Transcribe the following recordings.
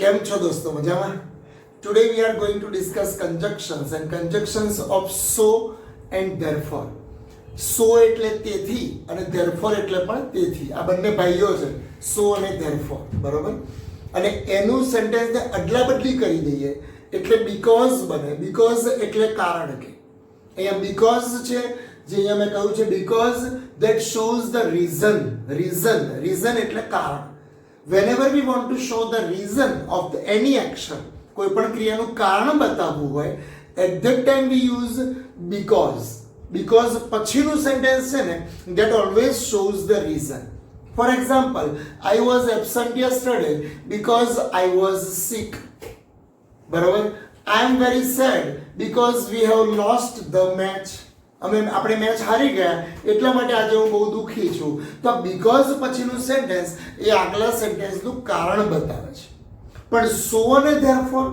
કેમ છો દોસ્તો મજામાં? Today we are going to discuss conjunctions and conjunctions of so and therefore. So એટલે તેથી અને therefore એટલે પણ તેથી. આ બંને ભાઈઓ છે, so અને therefore, બરોબર? અને એનું સેન્ટેન્સને અદલા બદલી કરી દઈએ એટલે because બને. because એટલે કારણ કે. અહીંયા because છે જે અહીંયા મેં કહ્યું છે because that shows the reason એટલે કારણ. Whenever we want to show the reason of any action, કોઈ પણ ક્રિયાનું કારણ બતાવવું હોય, at that time we use because પછીનું સેન્ટેન્સ છે ને that always shows the reason. For example, I was absent yesterday because I was sick. બરાબર? I am very sad because we have lost the match. આપણે match હારી ગયા એટલા માટે આજે હું બહુ દુઃખી છું. તો બીકોઝ પછીનું સેન્ટેન્સ એ આગલા સેન્ટેન્સનું કારણ બતાવે છે. પણ સો અને therefore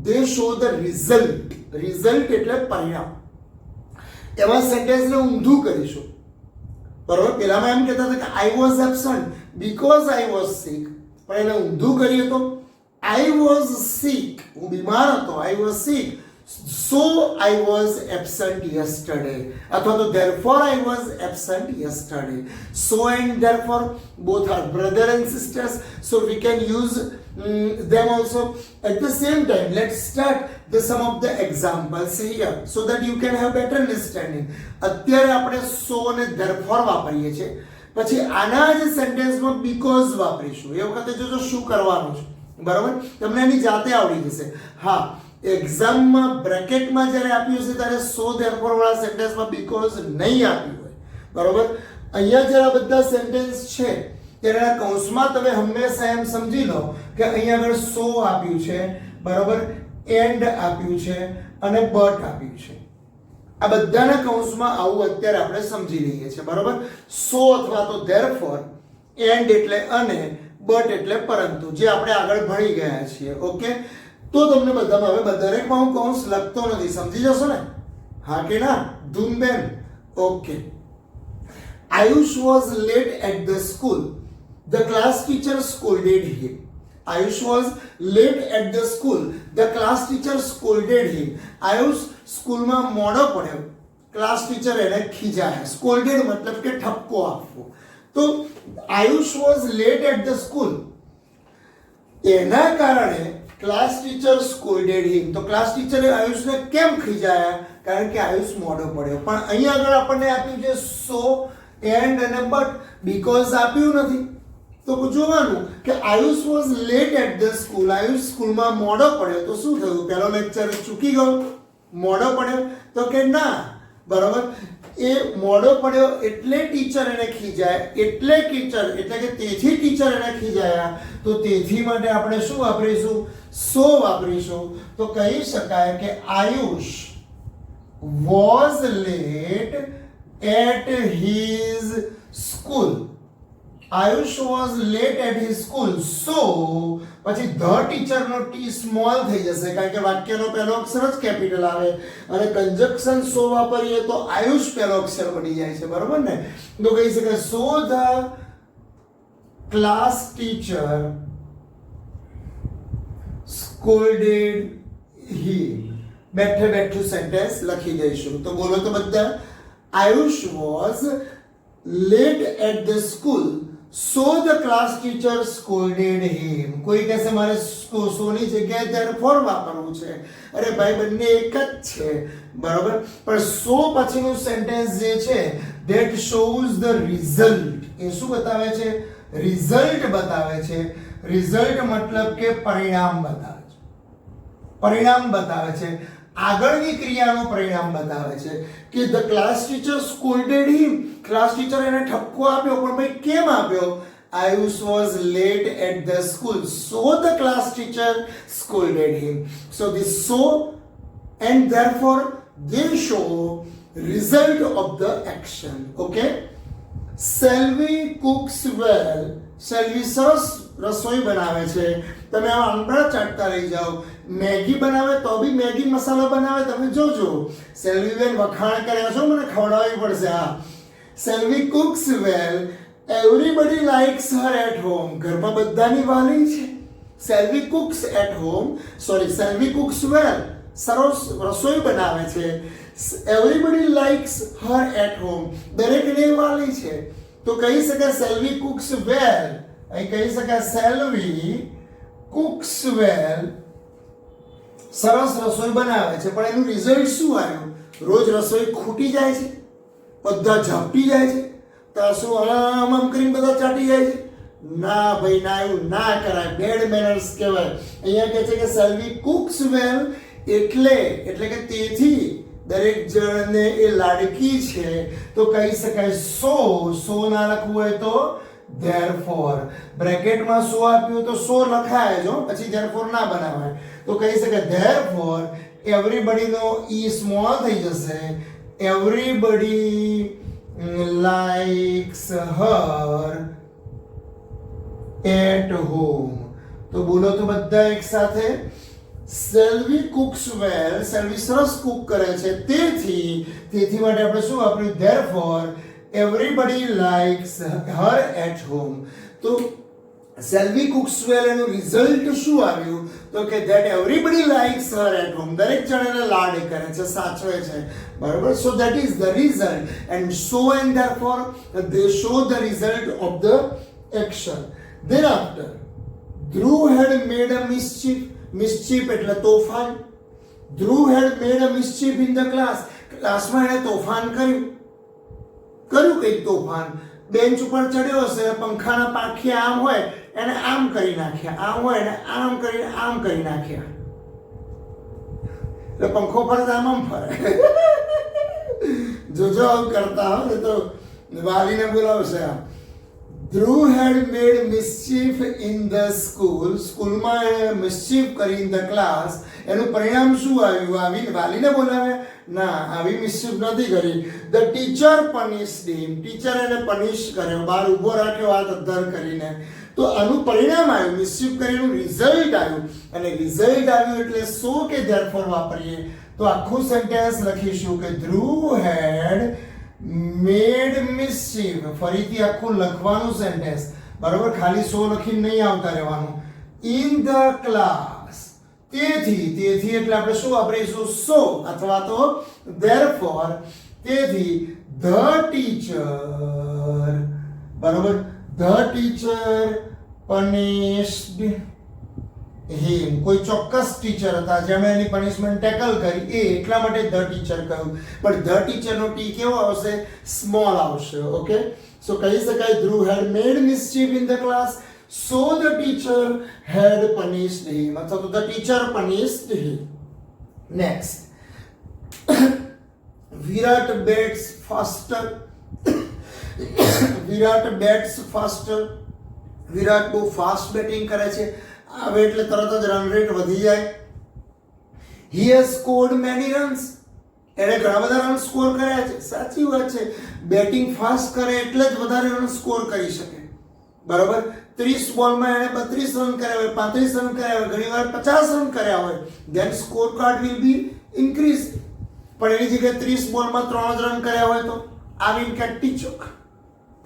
they show the result એટલે પરિણામ. એમાં સેન્ટેન્સને ઊંધું કરીશું. બરોબર? પહેલામાં એમ કહેતા હતા કે I was absent because I was sick, પણ એને ઊંધું કરીએ તો આઈ વોઝ સિક, હું બીમાર હતો, I was sick, so I was absent yesterday, अथवा तो therefore I was absent yesterday. So and therefore both are brother and sisters, so we can use them also at the same time. Let's start the some of the examples here so that you can have better understanding. અત્યારે આપણે so અને therefore વાપરીએ છીએ, પછી આના જ સેન્ટેન્સમાં because વાપરીશું. એ વખતે જોજો શું કરવાનું છે, બરાબર? તમને એની જાતે આવડી જશે. હા, એક્ઝામમાં બ્રેકેટમાં જ્યારે આપ્યું છે ત્યારે સો ધેરફોર વાળા સેન્ટેન્સમાં બીકોઝ નહીં આપ્યું હોય, બરોબર? અહીંયા જ્યારે આ બધા સેન્ટેન્સ છે ત્યારે કૌંસમાં તમે હંમેશા એમ સમજી લો કે અહીંયા આગળ સો આપ્યું છે, બરોબર, એન્ડ આપ્યું છે અને બટ આપ્યું છે. આ બધાના કૌંસમાં આવું અત્યારે આપણે સમજી લઈએ છીએ, બરોબર? સો અથવા તો ધેરફોર, એન્ડ એટલે અને, બટ એટલે પરંતુ, જે આપણે આગળ ભણી ગયા છીએ. ઓકે, તો તમને બધામાં હવે દરેકમાં હું કૌંસ લખતો નથી, સમજી જશો ને? હા કે ના ધૂમબેન? Okay. Ayush was late at the school. The class teacher scolded him. Ayush was late at the school. The class teacher scolded him. Ayush સ્કૂલમાં મોડો પડ્યો, ક્લાસ ટીચર એને ખીજાયા. સ્કોલ્ડેડ મતલબ કે ઠપકો આપવો. તો Ayush was late at the school, એના કારણે ક્લાસ ટીચર સ્કોલ્ડેડ હિમ. તો ક્લાસ ટીચરે આયુષને કેમ ખીજાયા? કારણ કે આયુષ મોડો પડ્યો. પણ અહીંયા આગળ આપણને આપ્યું છે સો એન્ડ અને બટ, બીકોઝ આપ્યું નથી. તો જોવાનું કે Ayush was late at the school. Ayush સ્કૂલમાં મોડો પડ્યો તો શું થયું? પહેલો લેક્ચર ચૂકી ગયો, મોડો પડ્યો? તો કે ના, બરાબર, એ મોડો પડ્યો એટલે ટીચર એને ખીજાય, એટલે ટીચર એટલે કે તેથી ટીચર એને ખીજાયા. તો તેથી માટે આપણે શું વાપરીશું? સો વાપરીશું. તો કહી શકાય કે Ayush was late at his school. Ayush was late at his school. So પછી ધ ટીચરનો ટી સ્મોલ થઈ જશે, કારણ કે વાક્યનો પહેલો અક્ષર જ કેપિટલ આવે, અને કંજક્શન સો વાપરીએ તો આયુષ પહેલો અક્ષર બની જાય છે, બરોબર ને? તો કહી શકાય so the class teacher scolded him. બેઠે બેઠું સેન્ટેન્સ લખી દઈશું. તો બોલો તો બધા. Ayush was late at the school, so the class teacher scolded him. કોઈ કહેશે મારે સોની જગ્યાએ therefore વાપરવું છે. અરે ભાઈ, બંને એક જ છે, બરાબર? પણ સો પછીનું સેન્ટેન્સ જે છે that shows the result, એ શું બતાવે છે? રિઝલ્ટ બતાવે છે. રિઝલ્ટ મતલબ કે પરિણામ બતાવે છે. પરિણામ બતાવે છે, આગળની ક્રિયાનું પરિણામ બતાવે છે કે the class teacher scolded him. Class teacher એને ઠપકો આપ્યો, પણ ભાઈ કેમ આપ્યો? Ayush was late at the school, so the class teacher scolded him. So this so and therefore they show result of the action. Okay, Selvi cooks well. Selvi સરસ રસોઈ બનાવે છે. તમે આ આંબળા ચાટતા રહી જાઓ. મેગી બનાવે તો બી મેગી મસાલો બનાવે, તમે જોજો. સેલ્વી બેન વખાણ કર્યા છો, મને ખવડાવવી પડશે. હા, Selvi cooks well. Everybody likes her at home. ઘરમાં બધાની વાલી છે. Selvi cooks at home, sorry Selvi cooks well, સરસ રસોઈ બનાવે છે. Everybody likes her at home, દરેકને વાલી છે. તો કહી શકાય સેલ્વી કુક્સ વેલ, અહીં કહી શકાય સેલ્વી કુક્સ વેલ, સરસ રસોઈ બનાવે છે. પણ એનું રિઝલ્ટ શું આવ્યું? રોજ રસોઈ ખૂટી જાય છે, બધા ઝાપટી જાય છે, તો શું આમ કરીને બધા ચાટી જાય છે? ના ભાઈ ના, એવું ના કરાય, બેડ મેનર્સ કહેવાય. અહીંયા કહે છે કે સેલ્વી કુક્સ વેલ, એટલે કે તેથી દરેક જણને એ લાડકી છે. તો કહી શકાય સો ના લખવું હોય તો therefore, બ્રેકેટમાં સો આપ્યું તો સો લખાય જો, પછી therefore ના બનાવાય. તો કહી શકાય therefore everybody નો ઈ સ્મોલ થઈ જશે. everybody likes her at home. તો બોલો તો બધા એક સાથે, સેલ્વી કુક્સ વેલ, સેલ્વી સરસ કુક કરે છે, તેથી માટે આપણે શું વાપર્યું? therefore everybody likes her at home. તો સેલ્વી કુક્સ વેલ એનું રિઝલ્ટ શું આવ્યું? તો કે that everybody likes her at home, દરેક જણ એને લાડ કરે છે, સાચવે છે, બરાબર. So that is the result, and so and therefore they show the result of the action. Thereafter Dhruv had made a mischief એટલે તોફાન. Dhruv had made a mischief in the class, ક્લાસમાં એને તોફાન કર્યું કંઈક તોફાન. બેન્ચ ઉપર ચડ્યો હશે, પંખાના પાંખિયા આમ હોય એને આમ કરી નાખ્યા, આમ હોય એને આમ કરી નાખ્યા, એટલે પંખો ફરે આમ ફરે. જોજો આવું કરતા હોય તો વાલીને બોલાવશે. Dhruv had made mischief in the school, સ્કૂલમાં એણે મિસ્ચીફ કરી in the class. એનું પરિણામ શું આવ્યું? વાલીને બોલાવે? ના, આવી મિસ્ચીફ નથી કરી. The teacher punished him, teacher એને પનિશ કર્યો, બહાર ઊભો રાખ્યો હાથ અદ્ધર કરીને. તો આનું પરિણામ આવ્યું, મિસ્ચીફ કરીને રિઝલ્ટ આવ્યું. અને રિઝલ્ટ આવ્યું એટલે સો કે therefore વાપરીએ તો આખું સેન્ટેન્સ લખીશું કે Dhruv had made mischief. ફરીથી આખું લખવાનું સેન્ટેન્સ, બરાબર, ખાલી સો લખીને નહીં આવતા રહેવાનું. in the class, તેથી એટલે આપણે શું વાપરીશું? સો અથવા તો therefore. તેથી the teacher, બરાબર, the teacher punished him. કોઈ ચોક્કસ ટીચર હતા જેમણે એની પનિશમેન્ટ ટેકલ કરી, એટલા માટે ધ ટીચર કહ્યું. પણ ધ ટીચરનો ટી કેવો આવશે? સ્મોલ આવશે. ઓકે, સો કહી શકાય Dhruv had made mischief in the class, so the teacher had punished him, અથવા તો the teacher punished him. Next, Virat bats faster. વિરાટ બહુ ફાસ્ટ બેટિંગ કરે છે, આવે એટલે તરત જ રન રેટ વધી જાય. He has scored many runs, એણે ઘણા બધા રન સ્કોર કર્યા છે. સાચી વાત છે, બેટિંગ ફાસ્ટ કરે એટલે જ વધારે રન સ્કોર કરી શકે, બરાબર. 30 બોલમાં એણે 32 રન કર્યા હોય, 35 રન કર્યા હોય, ઘણીવાર 50 રન કર્યા હોય, then score card will be increase. પણ એની જગ્યાએ 30 બોલમાં 3 જ રન કર્યા હોય તો આવીને કટ્ટી ચોક,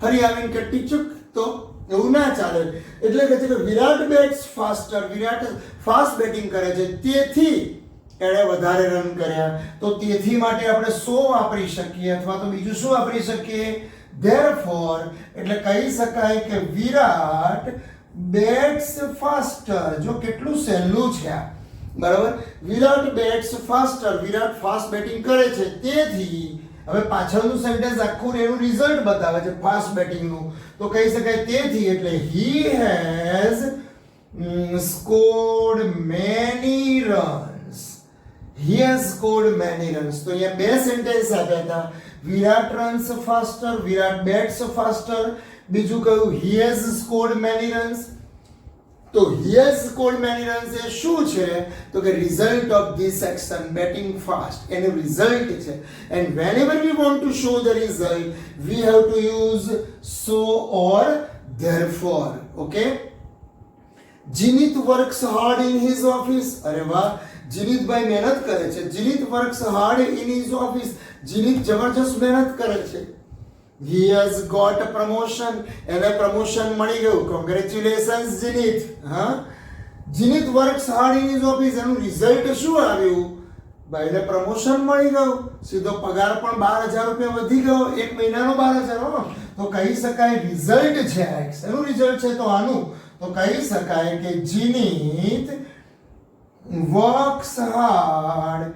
ફરી આવીને કટ્ટી ચોક, તો એવું ના ચાલે. એટલે કે છે કે વિરાટ બેટ્સ ફાસ્ટર, વિરાટ ફાસ્ટ બેટિંગ કરે છે, તેથી એણે વધારે રન કર્યા. તો તેથી માટે આપણે સો વાપરી શકીએ, અથવા તો બીજું શું વાપરી શકીએ? therefore. એટલે કહી શકાય કે વિરાટ બેટ્સ ફાસ્ટર. જો કેટલું સહેલું છે આ, બરાબર. વિરાટ બેટ્સ ફાસ્ટર, વિરાટ ફાસ્ટ બેટિંગ કરે છે, તેથી હવે પાછળનું સેન્ટેન્સ આખું એનું રિઝલ્ટ બતાવે છે ફાસ્ટ બેટિંગનું. તો કહી શકાય તેથી એટલે he has scored many runs. He has scored many runs. તો અહીંયા બે સેન્ટેન્સ આપ્યા હતા, વિરાટ રન્સ ફાસ્ટર, વિરાટ બેટ્સ ફાસ્ટર. બીજું કયું? he has scored many runs. તો he has scored many runs એ શું છે? તો કે result of this action, betting fast, એનું રિઝલ્ટ છે. and whenever we want to show the result we have to use so or therefore. okay, Jinit works hard in his office. અરે વાહ, જીનિતભાઈ મહેનત કરે છે. જીનિત works hard in his office. જીનિત જબરજસ્ત મહેનત કરે છે. He has got a promotion. એને પ્રમોશન મળી ગયું. Congratulations જીનિત. હા, Jinit works hard in his office, એનું રિઝલ્ટ શું આવ્યું? ભાઈને પ્રમોશન મળી ગયું, સીધો પગાર પણ 12,000 રૂપિયા વધી ગયો, એક મહિનાનો 12,000. તો કહી શકાય રિઝલ્ટ છે એક્સ. એનું રિઝલ્ટ છે તો આનું, તો કહી શકાય કે Jinit works hard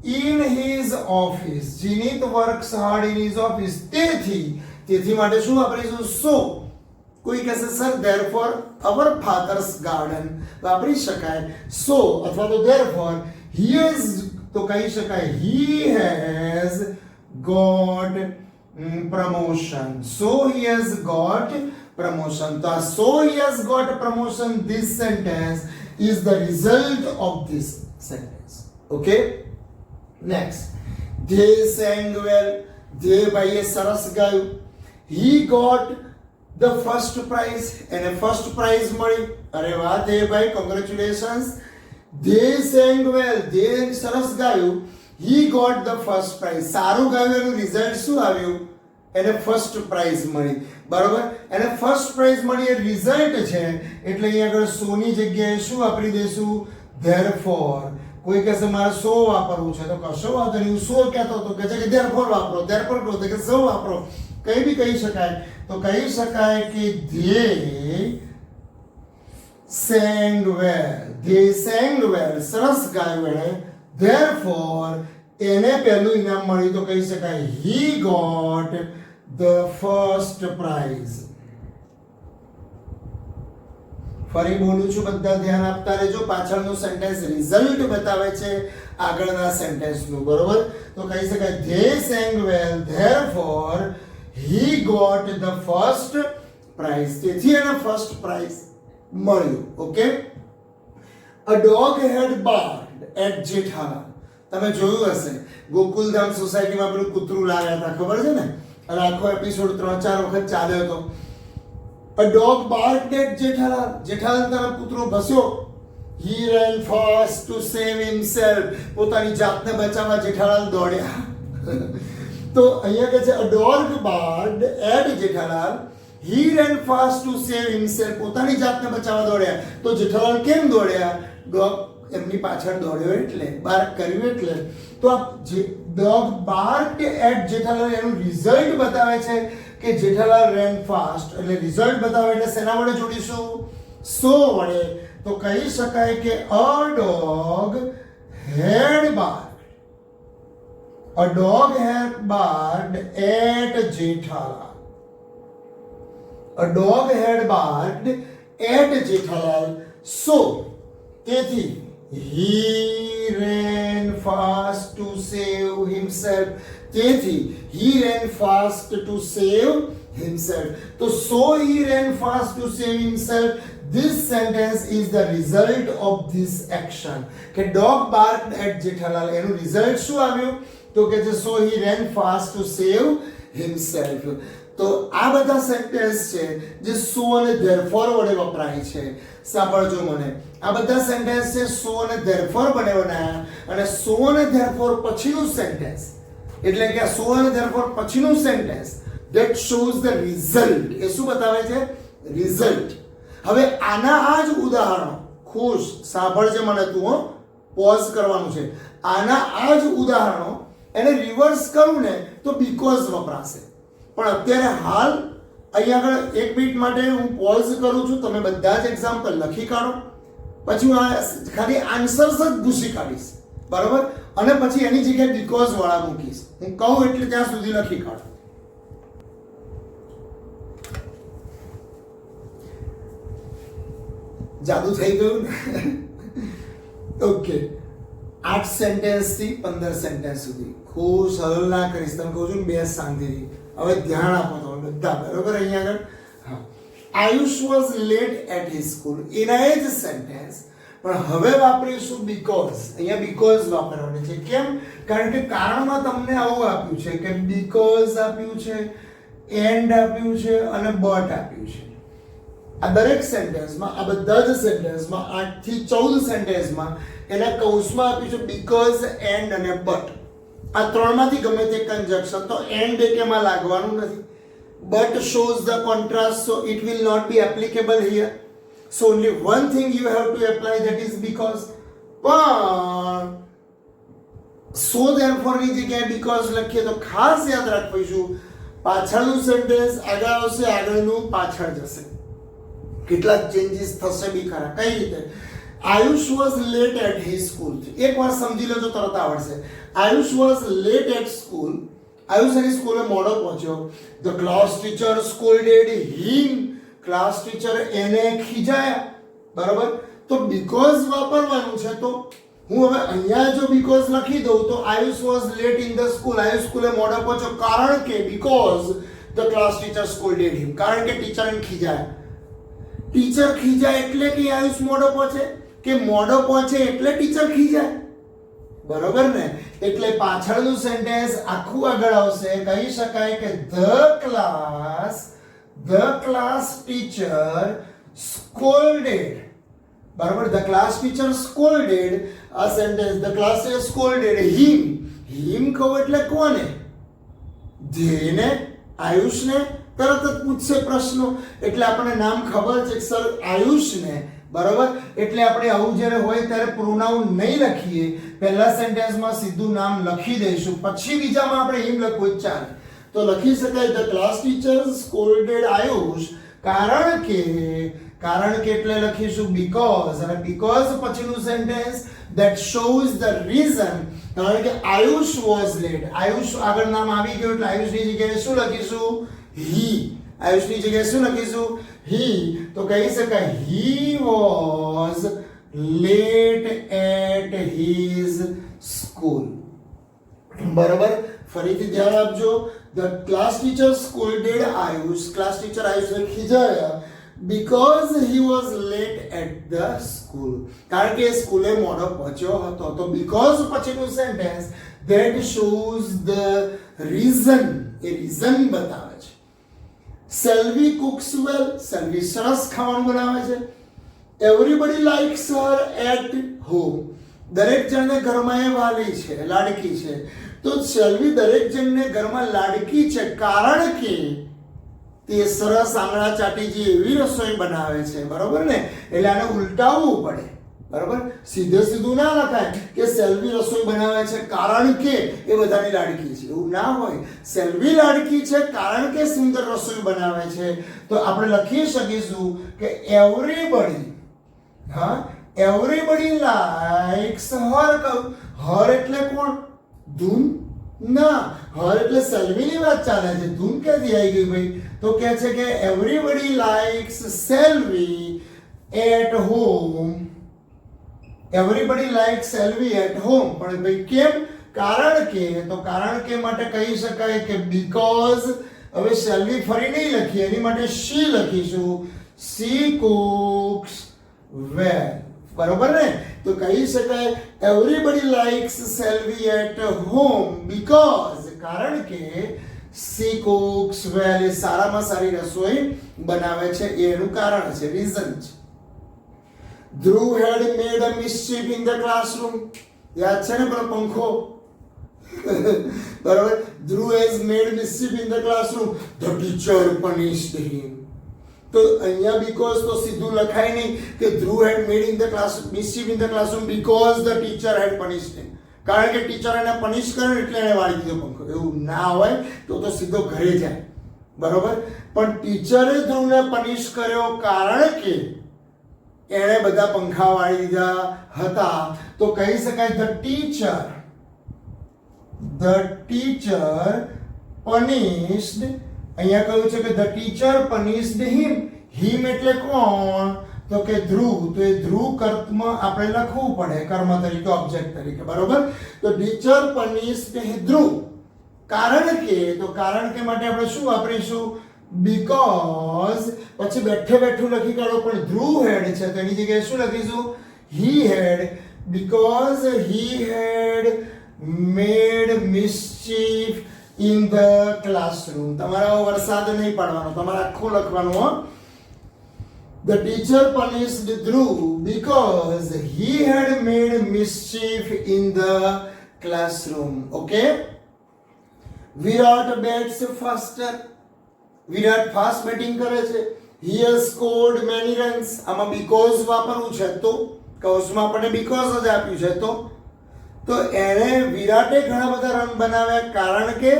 in his office. Jinit works hard in his office. તેથી માટે શું વાપરીશું? સો. કોઈ કહેશે sir therefore our father's garden વાપરી શકાય. સો અથવા તો ધેરફોર હી હેઝ, તો કહી શકાય he has got promotion. So he has got promotion. તો આ so he has got promotion, this sentence is the result of this sentence. Okay, next. They sang well. They ભાઈએ સરસ ગાયું. He got the first prize. એને first prize મળી. અરે વાહ they ભાઈ, congratulations. They sang well. They સરસ ગાયું. He got the first prize. સારું ગાયું, એનું રિઝલ્ટ શું આવ્યું? એને ફર્સ્ટ પ્રાઇઝ મળી. બરોબર, એને ફર્સ્ટ પ્રાઇઝ મળી એ રિઝલ્ટ છે, એટલે અહીંયા આગળ સો ની જગ્યાએ શું વાપરી દેશું? ધેરફોર. કોઈ કહેશે મારે સો વાપરવું છે, તો કશો વાંધો નહીં. હું સો કહેતો હતો, કહે છે કે ધેરફોર વાપરો, ધેરફોર કહો તો કે સો વાપરો. કઈ બી કહી શકાય. તો કહી શકાય કે they sang well. They sang well. સરસ ગાયું એણે. ધેરફોર એને પહેલું ઇનામ મળ્યું, તો કહી શકાય he got the first prize. ફરી બોલું છું, બધા ધ્યાન આપતા રહેજો. પાછળનું સેન્ટેન્સ રિઝલ્ટ બતાવે છે આગળના સેન્ટેન્સનું. બરોબર, તો કહી શકાય they sang well, therefore he got the first prize. તેથી એને ફર્સ્ટ પ્રાઇઝ મળ્યું. Okay. A dog had barked at Jethalal. તમે જોયું હશે ગોકુલધામ સોસાયટીમાં પેલું કૂતરું લાવ્યા હતા, ખબર છે ને? અને આખો એપિસોડ 3-4 વખત ચાલ્યો હતો. A dog barked at Jethalal. Jethalal તરફ કૂતરો ભસ્યો. He ran fast to save himself. પોતાની જાતને બચાવવા જેઠાલાલ દોડ્યા. તો અહીંયા કહે છે a dog barked at Jethalal. He ran fast to save himself. પોતાની જાતને બચાવવા દોડ્યા. તો જેઠાલાલ કેમ દોડ્યા? ડોગ એમની પાછળ દોડ્યો એટલે, બાર્ક કર્યું એટલે. તો આ ડોગ બાર્કડ એટ જેઠાલાલ એનું રિઝલ્ટ બતાવે છે કે જેઠાલાલ રેન ફાસ્ટ, એટલે રિઝલ્ટ બતાવે એટલે શેના વડે જોડીશું? સો વડે. તો કહી શકાય કે a dog had barked. A dog had barked at Jethalal. A dog had barked at Jethalal. So તેથી he ran fast to save himself. તેથી he ran fast to save himself. તો so he ran fast to save himself. This sentence is the result of this action. કે dog barked at Jethalal એનું result શું આવ્યું? તો કે છે so he ran fast to save himself. તો આ બધા સેન્ટેન્સ છે જે સો અને ધેરફોર વડે વપરાય છે. સાંભળજો મને, આ બધા સેન્ટેન્સ છે સો અને ધેરફોર વડે બનાવ્યા. અને સો અને ધેરફોર પછીનું સેન્ટેન્સ, એટલે કે આ સો અને ધેરફોર પછીનું sentence that shows the result. એ શું બતાવે છે? રિઝલ્ટ. હવે આના આ જ ઉદાહરણો, ખુશ સાંભળજે મને તું, પોઝ કરવાનું છે. આના આ જ ઉદાહરણો એને રિવર્સ કરું ને તો બીકોઝ વપરાશે. પણ અત્યારે હાલ અહીંયા આગળ એક મિનિટ માટે હું પોઝ કરું છું. તમે બધા જ એક્ઝામ્પલ લખી કાઢો, પછી હું ખાલી આન્સર્સ જ ભૂસી કાઢીશ. બરોબર, અને પછી એની જગ્યાએ બીકોઝ વાળા મૂકીશ. હું કહું એટલે ત્યાં સુધી લખી કાઢો. જાદુ થઈ ગયું ને? ઓકે, 8 સેન્ટેન્સ થી 15 સેન્ટેન્સ સુધી. ખુશ હલ ના કરીશ, તમે કહું છું ને, બે શાંતિથી. હવે ધ્યાન આપો તમે બધા. બરોબર, અહીંયા આગળ હા, Ayush was late at his school. એના એ જ સેન્ટેન્સ, પણ હવે વાપરીશું બીકોઝ. અહીંયા બીકોઝ વાપરવાનું છે. કેમ? કારણ કે કારણમાં તમને આવું આપ્યું છે કે બીકોઝ આપ્યું છે, એન્ડ આપ્યું છે અને બટ આપ્યું છે. આ દરેક સેન્ટેન્સમાં, આ બધા જ સેન્ટેન્સમાં 8 થી 14 સેન્ટેન્સમાં એના કૌંસમાં આપ્યું છે બીકોઝ, એન્ડ અને બટ. આ ત્રણમાંથી ગમે તે કન્જક્શન, તો એન્ડ એમાં લાગવાનું નથી. But shows the contrast, so it will not be applicable here. So only one thing you have to apply, that is because. પણ so therefore ની જગ્યાએ because લખીએ તો ખાસ યાદ રાખીશું, પાછળનું સેન્ટેન્સ આગળ આવશે, આગળનું પાછળ જશે, કેટલાક ચેન્જીસ થશે બી ખરા. કઈ રીતે? Ayush was late at his school. એકવાર સમજી લો તો તરત આવડશે. Ayush was late at school. Ayush એની સ્કૂલે મોડો પહોંચ્યો. The class teacher scolded him. Class teacher એને ખીજાયા. બરાબર? તો બીકોઝ વાપરવાનું છે. તો હું હવે અહીંયા જો બીકોઝ લખી દઉં તો Ayush was late in the school. Ayush સ્કૂલે મોડો પહોંચ્યો કારણ કે because the class teacher scolded him. કારણ કે ટીચર એને ખીજાયા. ટીચર ખીજાય એટલે કે આયુષ મોડો પહોંચે, કે મોડો પહોંચે એટલે ટીચર ખીજાય. બરોબર ને? એટલે પાછળનું સેન્ટેન્સ આખું આગળ આવશે. કહી શકાય કે ધ ક્લાસ ટીચર સ્કોલ્ડેડ. બરાબર? The class teacher scolded. આ sentence the class teacher scolded him. Him કહું એટલે કોને? ધ્યેયને, આયુષને. તરત જ પૂછશે પ્રશ્નો. એટલે આપણને નામ ખબર છે કે સર આયુષને. બરાબર? એટલે આપણે આવું જ્યારે હોય ત્યારે પ્રોનાઉન નહીં લખીએ, પહેલા સેન્ટેન્સમાં સીધું નામ લખી દઈશું, પછી બીજામાં આપણે હિમ લખવું જ ચાલે. તો લખી શકાય ધ ક્લાસ ટીચર સ્કોલ્ડેડ આયુષ. કારણ કે એટલે લખીશું બીકોઝ, અને બીકોઝ પછીનું sentence that shows the reason. કારણ કે આયુષ was late. આયુષ આગળ નામ આવી ગયું એટલે આયુષની જગ્યાએ શું લખીશું? he. આયુષની જગ્યાએ શું લખીશું? he. તો કહી શકાય he was late at his school. બરાબર? ફરીથી ધ્યાન આપજો. the class teacher scolded Ayush. Class teacher આયુષને ખીજાયા because he was late at the school. કારણ કે સ્કૂલે મોડો પહોંચ્યો હતો. તો because પછીનું sentence that shows the reason. A reason બતાવે છે. Selvi cooks well. Selvi સરસ ખાવાનું બનાવે છે. Everybody likes her at home. દરેક જણને ઘરમાં એ વાલી છે, લાડકી છે. તો સેલ્વી દરેક જણને ઘરમાં લાડકી છે કારણ કે તે સરસ આંગળા ચાટીજી એવી રસોઈ બનાવે છે. બરોબર ને? એટલે આને ઉલટાવવું પડે. બરોબર? સીધે સીધું ના લખાય કે સેલ્વી રસોઈ બનાવે છે કારણ કે એ બધાની લાડકી છે. એવું ના હોય. સેલ્વી લાડકી છે કારણ કે સુંદર રસોઈ બનાવે છે. તો આપણે લખી શકીશું કે એવરીબડી. હા, એવરીબડી લાઇક્સ હર. હર એટલે કોણ? ધૂન? ના, હર એટલે સેલ્વીની વાત ચાલે છે. ધૂન ક્યાંથી આવી ગઈ ભાઈ? તો કહે છે કે everybody likes Selvi at home. Everybody likes Selvi at home. પણ ભાઈ કેમ? કારણ કે. તો કારણ કે માટે કહી શકાય કે બીકોઝ. હવે સેલ્વી ફરી નહીં લખીએ, એની માટે શી લખીશું. She cooks well. બરોબર ને? તો કહી શકાય everybody likes Selvi at home because. કારણ કે she cooks well. એ સારામાં સારી રસોઈ બનાવે છે. એનું કારણ છે, રીઝન છે. Dhruv had made a mischief in the classroom. યાદ છે ને પેલો પંખો? બરાબર? Dhruv has made mischief in the classroom. The teacher punished him. તો અહીંયા because તો સીધું લખાય નહીં કે Dhruv had made in the class mischief in the classroom because the teacher had punished him. કારણ કે ટીચર એને પનિશ કરે એટલે એને વાળી દીધો પંખો. એવું ના હોય. તો સીધો ઘરે જાય. બરોબર? પણ ટીચરે ધ્રુવને પનિશ કર્યો કારણ કે એણે બધા પંખા વાળી દીધા હતા. તો કહી શકાય ધ ટીચર પનિશ્ડ. અહીંયા કહ્યું છે કે ધ ટીચર પનિશ્ડ હિમ. હિમ એટલે કોણ? તો કે ધ્રુવ. તો એ ધ્રુવ કર્તમાં આપણે લખવું પડે કર્મ તરીકે, ઓબ્જેક્ટ તરીકે. બરોબર? તો ટીચર પનિશ્ડ ધ્રુવ. કારણ કે. તો કારણ કે માટે આપણે શું વાપરીશું? બીકોઝ. પછી બેઠે બેઠું લખી કાઢો, પણ ધ્રુવ હેડ છે તો એની જગ્યાએ શું લખીશું? He had. Because he had made mischief in the classroom. તમારા વરસાદ નહીં પાડવાનો, તમારે આખું લખવાનું. હો. The teacher punished Dhruv because he had made mischief in the classroom. Okay? Virat bats faster. Virat fast batting કરે છે. he has scored many runs. આમાં because વાપરવું છે તો કૌંસમાં આપણને because જ આપ્યું છે તો એને વિરાટે ઘણા બધા રન બનાવ્યા કારણ કે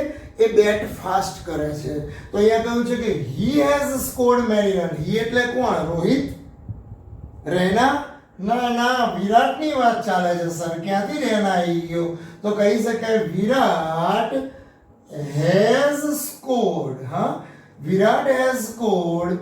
એ બેટ ફાસ્ટ કરે છે. તો અહીંયા કહ્યું છે કે he has scored many runs. he એટલે કોણ? રોહિત? રૈના? ના વિરાટની વાત ચાલે છે સર. ક્યાંથી રૈના આવી ગયો? તો કહી શકાય વિરાટ has scored. Virat has scored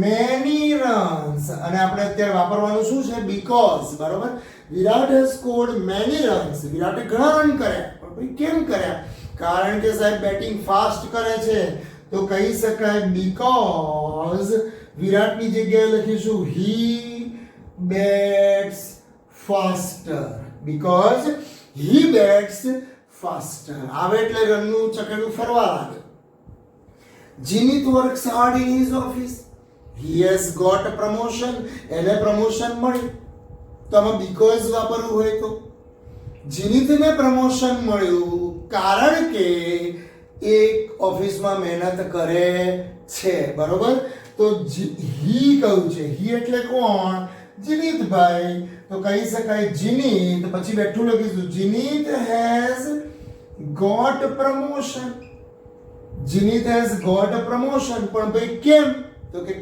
many runs. અને આપણે અત્યારે વાપરવાનું શું છે? because. બરોબર? વિરાટ has scored many runs. વિરાટે ઘણા રન કર્યા. પણ ભાઈ કેમ કર્યા? કારણ કે સાહેબ બેટિંગ ફાસ્ટ કરે છે. તો કહી શકાય because વિરાટની જગ્યાએ લખીશું he bats faster. because he bats faster. આવે એટલે રનનું ચકેડું ફરવા લાગે. જીનિત works hard in his office. he has got a promotion. એને પ્રમોશન મળી. તો આમાં because વાપરવું હોય તો જીનિતને પ્રમોશન મળ્યું કારણ કે એક ઓફિસમાં મહેનત કરે છે. બરોબર? તો he કહ્યું છે. he એટલે કોણ? જીનિતભાઈ. તો કહી શકાય જીનિત પછી બેઠું લખીશું જીનિત has got promotion. જીનિત has got a promotion. પણ ભાઈ કેમ? તો કે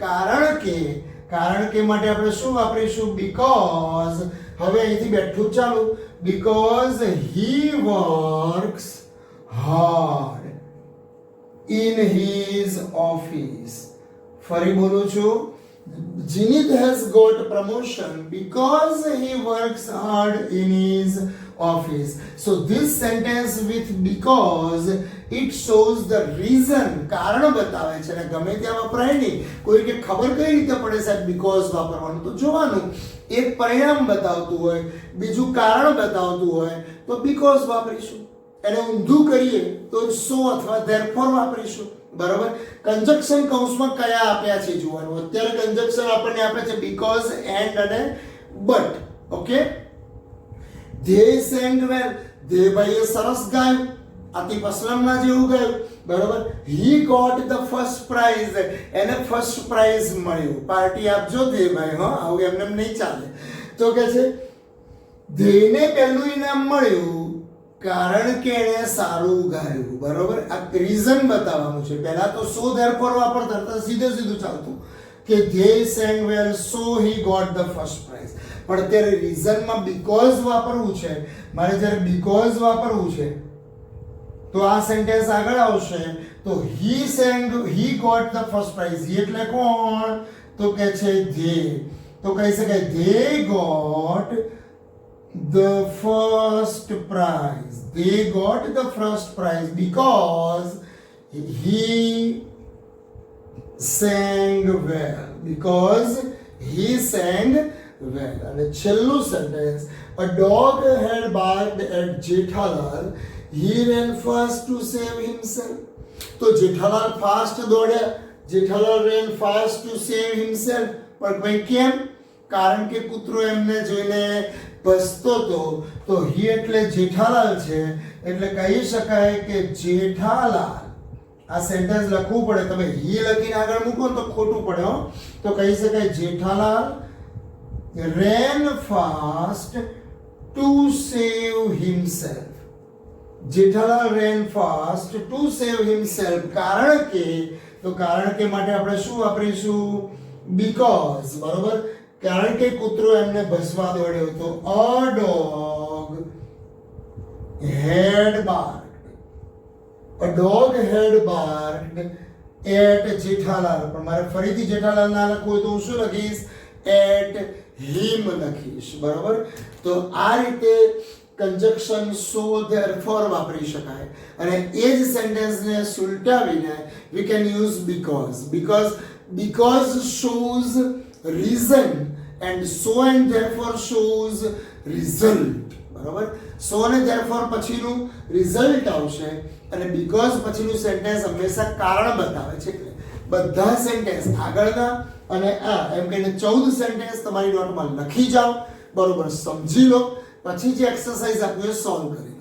કારણ કે માટે આપણે શું વાપરીશું? because. હવે અહીંથી બેઠું ચાલુ. because he works hard in his office. ફરી બોલું છું. Jinit has got promotion because he works hard in his office. So this sentence with because it shows the reason. કારણ બતાવે છે ને ગમે ત્યાં વપરાય નહીં. કોઈ કે ખબર કઈ રીતે પડે સાહેબ because વાપરવાનું? તો જોવાનું. એક પરિણામ બતાવતું હોય, બીજું કારણ બતાવતું હોય તો because વાપરીશું. એને ઊંધું કરીએ તો so અથવા therefore વાપરીશું. બરાબર? કંજક્શન કૌંસમાં કયા આપ્યા છે જોવાનું. અત્યારે કંજક્શન આપણને આપે છે because and અને but. Okay? they sang well. they ભાઈએ સરસ ગાયું. આતિફ અસલમના જેવું ગાયું. બરાબર? he got the first prize. એને ફર્સ્ટ પ્રાઇઝ મળ્યું. પાર્ટી આપજો દે ભાઈ. આવું એમને નહીં ચાલે. તો કે છે ધેયને પહેલું ઇનામ મળ્યું કારણ કે એને સારું ગાયું. બરોબર? આ રીઝન બતાવવાનું છે. પહેલા તો સો therefore વાપરતા હતા, સીધું ચાલતું કે they sang well so he got the first prize. પણ અત્યારે રીઝનમાં because વાપરવું છે. મારે જ્યારે because વાપરવું છે તો આ સેન્ટેન્સ આગળ આવશે. તો he got the first prize. he એટલે કોણ? તો કે છે they. તો કહી શકાય they got the first prize. they got the first prize because he sang well. because he sang well. અને છેલ્લું sentence a dog had barked at Jethalal. he ran fast to save himself. તો Jethalal fast દોડ્યા. Jethalal ran fast to save himself. પણ ભાઈ કેમ? કારણ કે કૂતરો એમને જોઈને ભસતો હતો. તો he એટલે જેઠાલાલ છે એટલે કહી શકાય કે જેઠાલાલ. આ સેન્ટેન્સ લખવું પડે. તમે he લખીને આગળ મૂકો તો ખોટું પડે. તો કહી શકાય Jethalal ran fast to save himself. Jethalal ran fast to save himself. કારણ કે માટે આપણે શું વાપરીશું? because. બરોબર? કારણ કે કૂતરો એમને ભસવા દોડ્યો હતો. a dog had barked. a dog had barked at Jethalal. પણ મારે ફરીથી જેઠાલાલ ના લખવું હોય તો હું શું લખીશ? at him લખીશ. બરોબર? તો આ રીતે કંજક્શન so therefore વાપરી શકાય. અને એ જ સેન્ટેન્સને સુલટાવીને we can use because shows reason and so and therefore shows result. બરાબર? so અને therefore પછીનું result આવશે અને because પછીનું સેન્ટેન્સ હંમેશા કારણ બતાવે છે. બધા સેન્ટેન્સ આગળના અને આ એમ કહીને 14 સેન્ટેન્સ તમારી નોટમાં લખી જાઓ. બરોબર? સમજી લો. પછી જે એક્સરસાઇઝ આપ્યું એ સોલ્વ કરી